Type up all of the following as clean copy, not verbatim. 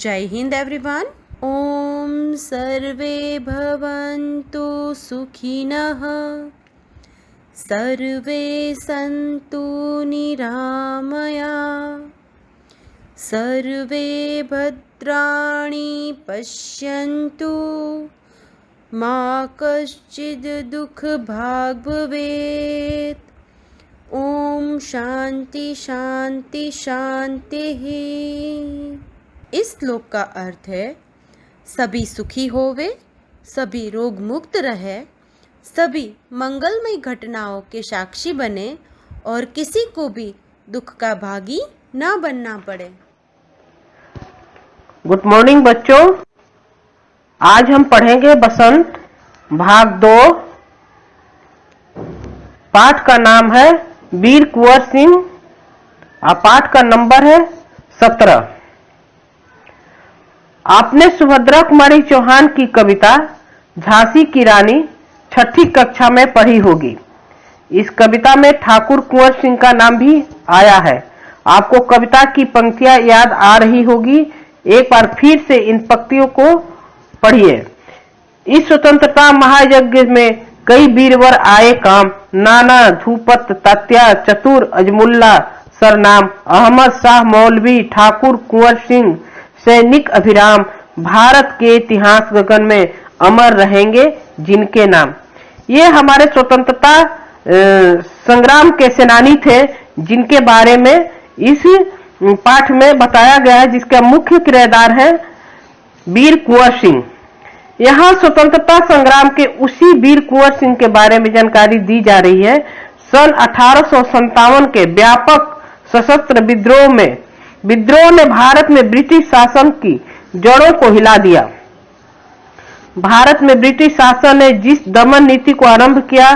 जय हिंद एवरीवन। ओम सर्वे भवन्तु सुखिनः, सर्वे सन्तु निरामया, सर्वे भद्राणि पश्यन्तु, मा कश्चित् दुःखभाग् भवेत्। ओम शांति शांति शांतिः। इस श्लोक का अर्थ है सभी सुखी होवे, सभी रोग मुक्त रहे, सभी मंगलमय घटनाओं के साक्षी बने और किसी को भी दुख का भागी ना बनना पड़े। गुड मॉर्निंग बच्चों, आज हम पढ़ेंगे बसंत भाग 2। पाठ का नाम है वीर कुंवर सिंह और पाठ का नंबर है 17। आपने सुभद्रा कुमारी चौहान की कविता झांसी की रानी 6ठी कक्षा में पढ़ी होगी। इस कविता में ठाकुर कुंवर सिंह का नाम भी आया है। आपको कविता की पंक्तियां याद आ रही होगी। एक बार फिर से इन पंक्तियों को पढ़िए। इस स्वतंत्रता महायज्ञ में कई वीरवर आए काम, नाना धूपत तात्या चतुर अजमुल्ला सरनाम, अहमद शाह मौलवी ठाकुर कुंवर सिंह सैनिक अभिराम, भारत के इतिहास गगन में अमर रहेंगे जिनके नाम। ये हमारे स्वतंत्रता संग्राम के सेनानी थे जिनके बारे में इस पाठ में बताया गया है, जिसका मुख्य किरदार है वीर कुंवर सिंह। यहाँ स्वतंत्रता संग्राम के उसी वीर कुंवर सिंह के बारे में जानकारी दी जा रही है। सन 1857 के व्यापक सशस्त्र विद्रोह ने भारत में ब्रिटिश शासन की जड़ों को हिला दिया। भारत में ब्रिटिश शासन ने जिस दमन नीति को आरंभ किया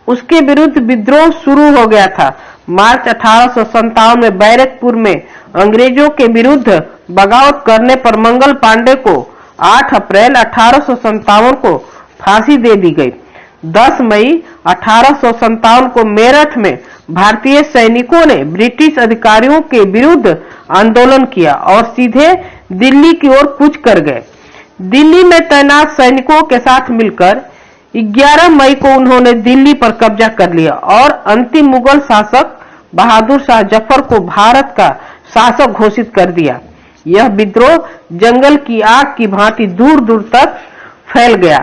उसके विरुद्ध विद्रोह शुरू हो गया था। मार्च 1857 में बैरकपुर में अंग्रेजों के विरुद्ध बगावत करने पर मंगल पांडे को 8 अप्रैल 1857 को फांसी दे दी गई। 10 मई 1857 को मेरठ में भारतीय सैनिकों ने ब्रिटिश अधिकारियों के विरुद्ध आंदोलन किया और सीधे दिल्ली की ओर कूच कर गए। दिल्ली में तैनात सैनिकों के साथ मिलकर 11 मई को उन्होंने दिल्ली पर कब्जा कर लिया और अंतिम मुगल शासक बहादुर शाह जफर को भारत का शासक घोषित कर दिया। यह विद्रोह जंगल की आग की भांति दूर दूर तक फैल गया।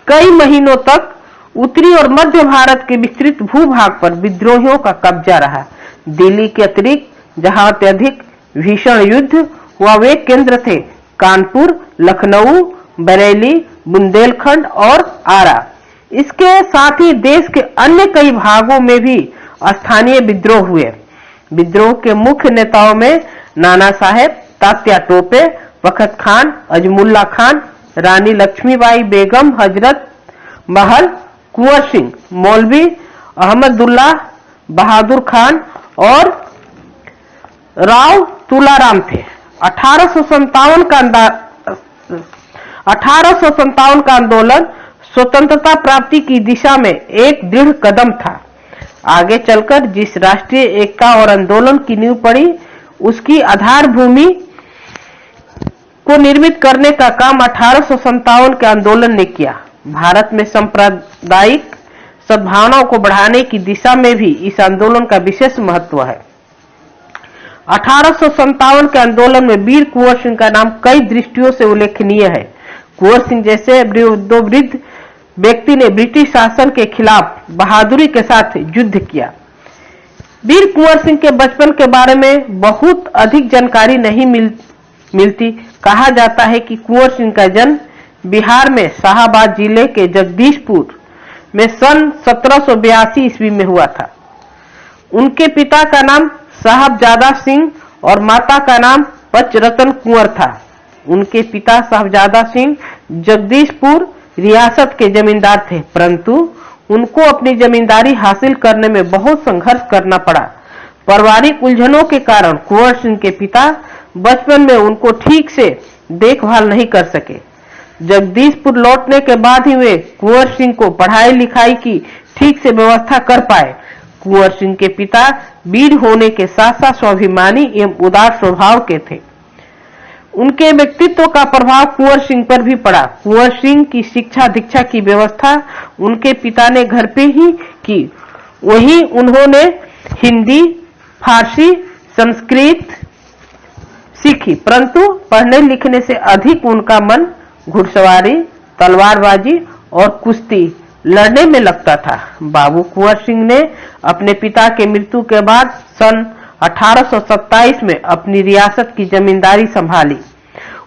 कई महीनों तक उत्तरी और मध्य भारत के विस्तृत भूभाग पर विद्रोहियों का कब्जा रहा। दिल्ली के अतिरिक्त जहां अत्यधिक भीषण युद्ध हुआ वे केंद्र थे कानपुर, लखनऊ, बरेली, बुंदेलखंड और आरा। इसके साथ ही देश के अन्य कई भागों में भी स्थानीय विद्रोह हुए। विद्रोह के मुख्य नेताओं में नाना साहेब, तात्या टोपे, बखत खान, अजमुल्ला खान, रानी लक्ष्मीबाई बेगम, हजरत महल, कुंवर सिंह, मौलवी अहमदुल्लाह, बहादुर खान और राव तुलाराम थे। 1857 का आंदोलन स्वतंत्रता प्राप्ति की दिशा में एक दृढ़ कदम था। आगे चलकर जिस राष्ट्रीय एकता और आंदोलन की नींव पड़ी उसकी आधार भूमि को निर्मित करने का काम 1857 के आंदोलन ने किया। भारत में सांप्रदायिक सद्भावनाओं को बढ़ाने की दिशा में भी इस आंदोलन का विशेष महत्व है। 1857 के आंदोलन में वीर कुंवर सिंह का नाम कई दृष्टियों से उल्लेखनीय है। कुंवर सिंह जैसे दो वृद्ध व्यक्ति ने ब्रिटिश शासन के खिलाफ बहादुरी के साथ युद्ध किया। वीर कुंवर सिंह के बचपन के बारे में बहुत अधिक जानकारी नहीं मिलती। कहा जाता है कि कुंवर सिंह का जन्म बिहार में शाहाबाद जिले के जगदीशपुर में सन 1782 ईस्वी में हुआ था। उनके पिता का नाम साहबजादा सिंह और माता का नाम पचरतन कुंवर था। उनके पिता साहबजादा सिंह जगदीशपुर रियासत के जमींदार थे, परंतु उनको अपनी जमींदारी हासिल करने में बहुत संघर्ष करना पड़ा। पारिवारिक उलझनों के कारण कुंवर सिंह के पिता बचपन में उनको ठीक से देखभाल नहीं कर सके। जगदीशपुर लौटने के बाद ही वे कुंवर सिंह को पढ़ाई लिखाई की ठीक से व्यवस्था कर पाए। कुंवर सिंह के पिता वीर होने के साथ साथ स्वाभिमानी एवं उदार स्वभाव के थे। उनके व्यक्तित्व का प्रभाव कुंवर सिंह पर भी पड़ा। कुंवर सिंह की शिक्षा दीक्षा की व्यवस्था उनके पिता ने घर पे ही की। वहीं उन्होंने हिंदी, फारसी, संस्कृत सीखी, परंतु पढ़ने लिखने से अधिक उनका मन घुड़सवारी, तलवारबाजी और कुश्ती लड़ने में लगता था। बाबू कुंवर सिंह ने अपने पिता के मृत्यु के बाद सन 1827 में अपनी रियासत की जमींदारी संभाली।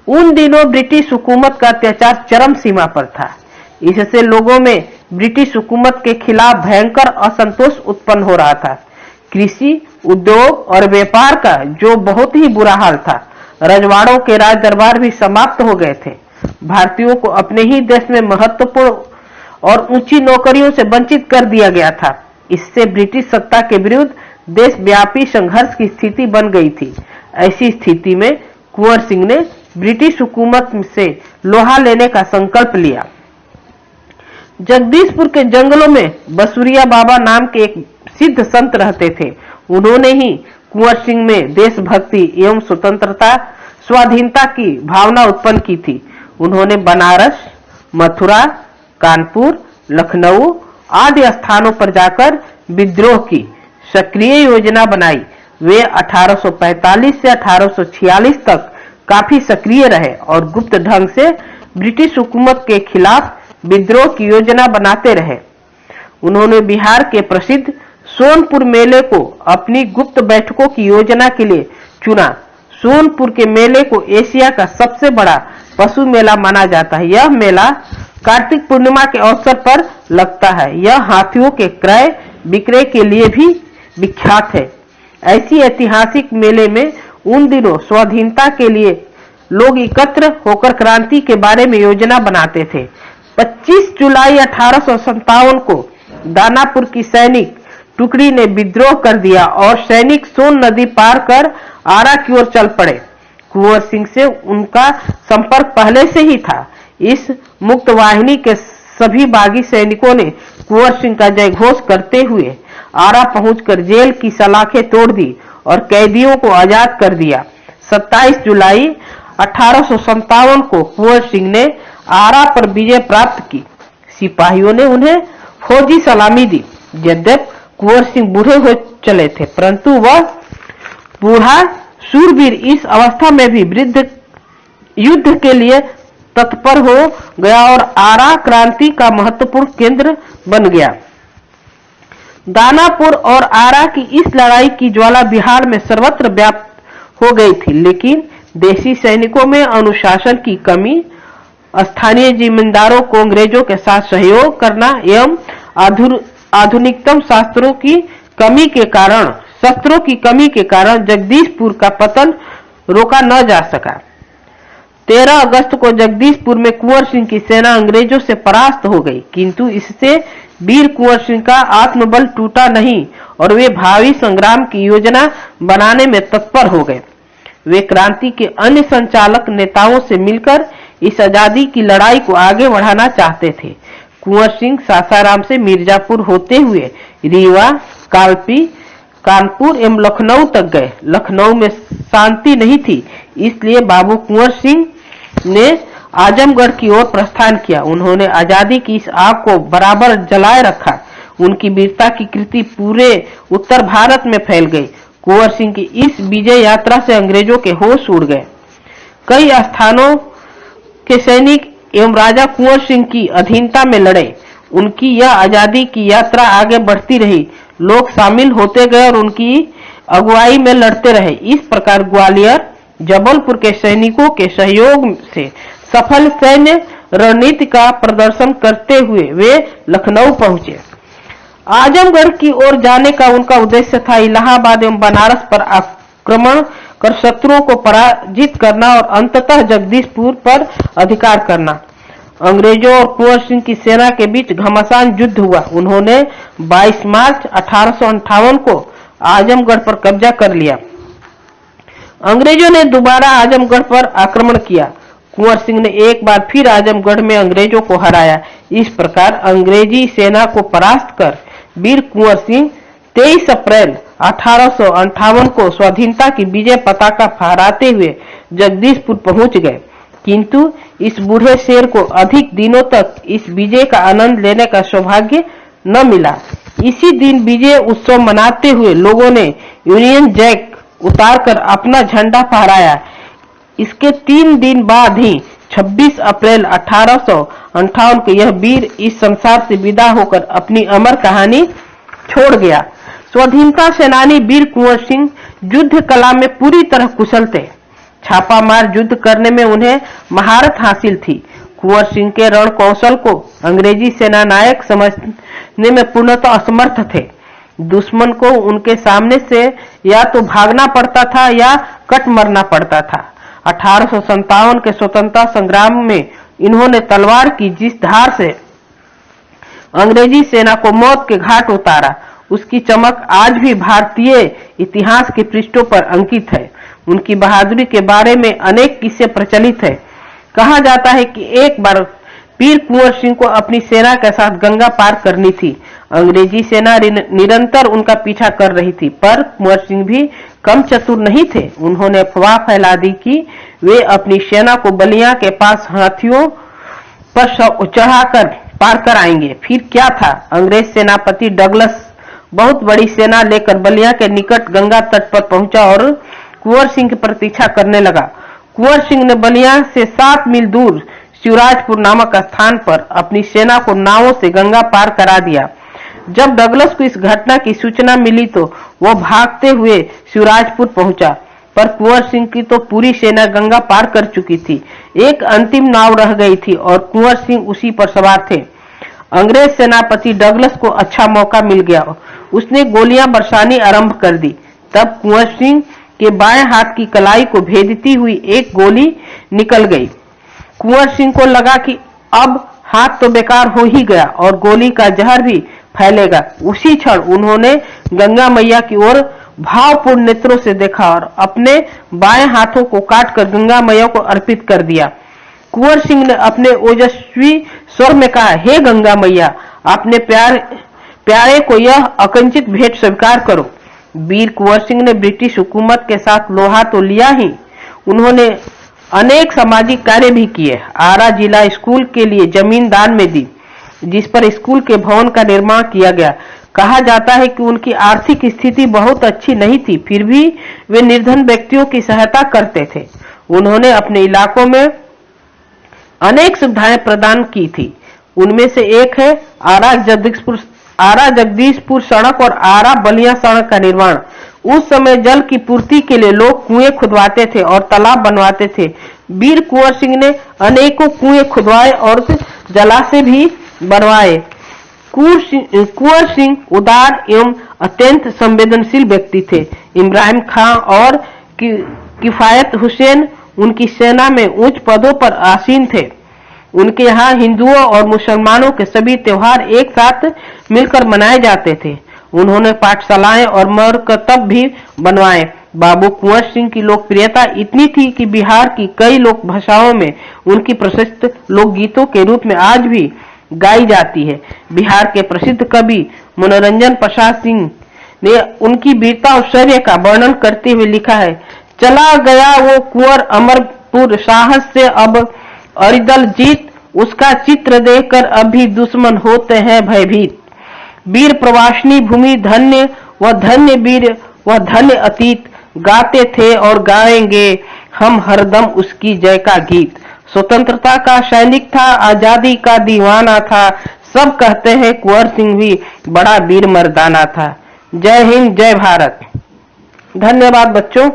उन दिनों ब्रिटिश हुकूमत का अत्याचार चरम सीमा पर था। इससे लोगों में ब्रिटिश हुकूमत के खिलाफ भयंकर असंतोष उत्पन्न हो रहा था। कृषि, उद्योग और व्यापार का जो बहुत ही बुरा हाल था। रजवाड़ों के राज दरबार भी समाप्त हो गए थे। भारतीयों को अपने ही देश में महत्वपूर्ण और ऊंची नौकरियों से वंचित कर दिया गया था। इससे ब्रिटिश सत्ता के विरुद्ध देशव्यापी संघर्ष की स्थिति बन गई थी। ऐसी स्थिति में कुंवर सिंह ने ब्रिटिश हुकूमत से लोहा लेने का संकल्प लिया। जगदीशपुर के जंगलों में बसुरिया बाबा नाम के एक सिद्ध संत रहते थे। उन्होंने ही कुंवर सिंह में देशभक्ति एवं स्वतंत्रता, स्वाधीनता की भावना उत्पन्न की थी। उन्होंने बनारस, मथुरा, कानपुर, लखनऊ आदि स्थानों पर जाकर विद्रोह की सक्रिय योजना बनाई। वे 1845 से 1846 तक काफी सक्रिय रहे और गुप्त ढंग से ब्रिटिश हुकूमत के खिलाफ विद्रोह की योजना बनाते रहे। उन्होंने बिहार के प्रसिद्ध सोनपुर मेले को अपनी गुप्त बैठकों की योजना के लिए चुना। सोनपुर के मेले को एशिया का सबसे बड़ा पशु मेला माना जाता है। यह मेला कार्तिक पूर्णिमा के अवसर पर लगता है। यह हाथियों के क्रय विक्रय के लिए भी विख्यात है। ऐसी ऐतिहासिक मेले में उन दिनों स्वाधीनता के लिए लोग एकत्र होकर क्रांति के बारे में योजना बनाते थे। 25 जुलाई 1857 को दानापुर की सैनिक टुकड़ी ने विद्रोह कर दिया और सैनिक सोन नदी पार कर आरा की ओर चल पड़े। कुंवर सिंह से उनका संपर्क पहले से ही था। इस मुक्त वाहिनी के सभी बागी सैनिकों ने कुंवर सिंह का जय घोष करते हुए आरा पहुंचकर जेल की सलाखें तोड़ दी और कैदियों को आजाद कर दिया। 27 जुलाई 1857 को कुंवर सिंह ने आरा पर विजय प्राप्त की। सिपाहियों ने उन्हें फौजी सलामी दी। यद्यपि कुंवर सिंह बूढ़े हो चले थे, परंतु वह बूढ़ा शूरवीर इस अवस्था में भी वृद्ध युद्ध के लिए तत्पर हो गया और आरा क्रांति का महत्वपूर्ण केंद्र बन गया। दानापुर और आरा की इस लड़ाई की ज्वाला बिहार में सर्वत्र व्याप्त हो गई थी, लेकिन देशी सैनिकों में अनुशासन की कमी, स्थानीय जमींदारों को अंग्रेजों के साथ सहयोग करना एवं आधुनिकतम शस्त्रों की कमी के कारण जगदीशपुर का पतन रोका न जा सका। 13 अगस्त को जगदीशपुर में कुंवर सिंह की सेना अंग्रेजों से परास्त हो गई, किंतु इससे वीर कुंवर सिंह का आत्मबल टूटा नहीं और वे भावी संग्राम की योजना बनाने में तत्पर हो गए। वे क्रांति के अन्य संचालक नेताओं से मिलकर इस आजादी की लड़ाई को आगे बढ़ाना चाहते थे। कुंवर सिंह सासाराम से मिर्जापुर होते हुए रीवा, कालपी, कानपुर एवं लखनऊ तक गए। लखनऊ में शांति नहीं थी, इसलिए बाबू कुंवर सिंह ने आजमगढ़ की ओर प्रस्थान किया। उन्होंने आजादी की इस आग को बराबर जलाए रखा। उनकी वीरता की कृति पूरे उत्तर भारत में फैल गई। कुंवर सिंह की इस विजय यात्रा से अंग्रेजों के होश उड़ गए। कई स्थानों के सैनिक एवं राजा कुंवर सिंह की अधीनता में लड़े। उनकी यह आजादी की यात्रा आगे बढ़ती रही। लोग शामिल होते गए और उनकी अगुवाई में लड़ते रहे। इस प्रकार ग्वालियर, जबलपुर के सैनिकों के सहयोग से सफल सैन्य रणनीति का प्रदर्शन करते हुए वे लखनऊ पहुंचे। आजमगढ़ की ओर जाने का उनका उद्देश्य था इलाहाबाद एवं बनारस पर आक्रमण कर शत्रुओं को पराजित करना और अंततः जगदीशपुर पर अधिकार करना। अंग्रेजों और कुंवर सिंह की सेना के बीच घमासान युद्ध हुआ। उन्होंने 22 मार्च 1858 को आजमगढ़ पर कब्जा कर लिया। अंग्रेजों ने दोबारा आजमगढ़ पर आक्रमण किया। कुंवर सिंह ने एक बार फिर आजमगढ़ में अंग्रेजों को हराया। इस प्रकार अंग्रेजी सेना को परास्त कर वीर कुंवर सिंह 23 अप्रैल 1858 को स्वाधीनता की विजय पताका फहराते हुए जगदीशपुर पहुंच गए, किंतु इस बूढ़े शेर को अधिक दिनों तक इस विजय का आनंद लेने का सौभाग्य न मिला। इसी दिन विजय उत्सव मनाते हुए लोगों ने यूनियन जैक उतारकर अपना झंडा फहराया। इसके 3 दिन बाद ही 26 अप्रैल 1858 को यह वीर इस संसार से विदा होकर अपनी अमर कहानी छोड़ गया। स्वाधीनता सेनानी वीर कुंवर सिंह युद्ध कला में पूरी तरह कुशल थे। छापामार युद्ध करने में उन्हें महारत हासिल थी। कुंवर सिंह के रण कौशल को अंग्रेजी सेना नायक समझने में पूर्णतः असमर्थ थे। दुश्मन को उनके सामने से या तो भागना पड़ता था या कट मरना पड़ता था। 1857 के स्वतंत्रता संग्राम में इन्होंने तलवार की जिस धार से अंग्रेजी सेना को मौत के घाट उतारा, उसकी चमक आज भी भारतीय इतिहास के पृष्ठों पर अंकित है। उनकी बहादुरी के बारे में अनेक किस्से प्रचलित है। कहा जाता है कि एक बार वीर कुंवर सिंह को अपनी सेना के साथ गंगा पार करनी थी। अंग्रेजी सेना निरंतर उनका पीछा कर रही थी, पर कुंवर सिंह भी कम चतुर नहीं थे। उन्होंने अफवाह फैला दी कि वे अपनी सेना को बलिया के पास हाथियों पर चढ़ाकर पार कर आएंगे। फिर क्या था, अंग्रेज सेनापति डगलस बहुत बड़ी सेना लेकर बलिया के निकट गंगा तट पर पहुंचा और कुंवर सिंह की प्रतीक्षा करने लगा। कुंवर सिंह ने बलिया से 7 मील दूर शिवराजपुर नामक स्थान पर अपनी सेना को नावों से गंगा पार करा दिया। जब डगलस को इस घटना की सूचना मिली तो वह भागते हुए शिवराजपुर पहुंचा, पर कुंवर सिंह की तो पूरी सेना गंगा पार कर चुकी थी। एक अंतिम नाव रह गई थी और कुंवर सिंह उसी पर सवार थे। अंग्रेज सेनापति डगलस को अच्छा मौका मिल गया। उसने गोलियां बरसानी आरंभ कर दी। तब कुंवर सिंह के बाएं हाथ की कलाई को भेदती हुई एक गोली निकल गई। कुंवर सिंह को लगा कि अब हाथ तो बेकार हो ही गया और गोली का जहर भी फैलेगा। उसी क्षण उन्होंने गंगा मैया की ओर भावपूर्ण नेत्रों से देखा और अपने बाएं हाथों को काटकर गंगा मैया को अर्पित कर दिया। कुंवर सिंह ने अपने ओजस्वी स्वर में कहा, हे गंगा मैया, अपने प्यारे को यह अकिंचित भेंट स्वीकार करो। वीर कुंवर सिंह ने ब्रिटिश हुकूमत के साथ लोहा तो लिया ही, उन्होंने अनेक सामाजिक कार्य भी किए। आरा जिला स्कूल के लिए जमीन दान में दी, जिस पर स्कूल के भवन का निर्माण किया गया। कहा जाता है कि उनकी आर्थिक स्थिति बहुत अच्छी नहीं थी, फिर भी वे निर्धन व्यक्तियों की सहायता करते थे। उन्होंने अपने इलाकों में अनेक सुविधाएं प्रदान की थी। उनमें से एक है आरा जगदीशपुर सड़क और आरा बलिया सड़क का निर्माण। उस समय जल की पूर्ति के लिए लोग कुएं खुदवाते थे और तालाब बनवाते थे। वीर कुंवर सिंह ने अनेकों कुएं खुदवाए और जलाशय भी बनवाए। कुंवर सिंह उदार एवं अत्यंत संवेदनशील व्यक्ति थे। इब्राहिम खां और किफायत हुसैन उनकी सेना में उच्च पदों पर आसीन थे। उनके यहाँ हिंदुओं और मुसलमानों के सभी त्योहार एक साथ मिलकर मनाए जाते थे। उन्होंने पाठशालाएं और मरकतब भी बनवाए। बाबू कुंवर सिंह की लोकप्रियता इतनी थी कि बिहार की कई लोक भाषाओं में उनकी प्रसिद्ध लोकगीतों के रूप में आज भी गाई जाती है। बिहार के प्रसिद्ध कवि मनोरंजन प्रसाद सिंह ने उनकी वीरता और शौर्य का वर्णन करते हुए लिखा है, चला गया वो कुंवर अमरपुर, साहस से अब अरिदल जीत, उसका चित्र देखकर अभी दुश्मन होते हैं भयभीत। वीर प्रवासनी भूमि धन्य, वह धन्य वीर, वह धन्य अतीत, गाते थे और गाएंगे हम हरदम उसकी जय का गीत। स्वतंत्रता का सैनिक था, आजादी का दीवाना था, सब कहते हैं कुंवर सिंह भी बड़ा वीर मर्दाना था। जय हिंद, जय भारत। धन्यवाद बच्चों।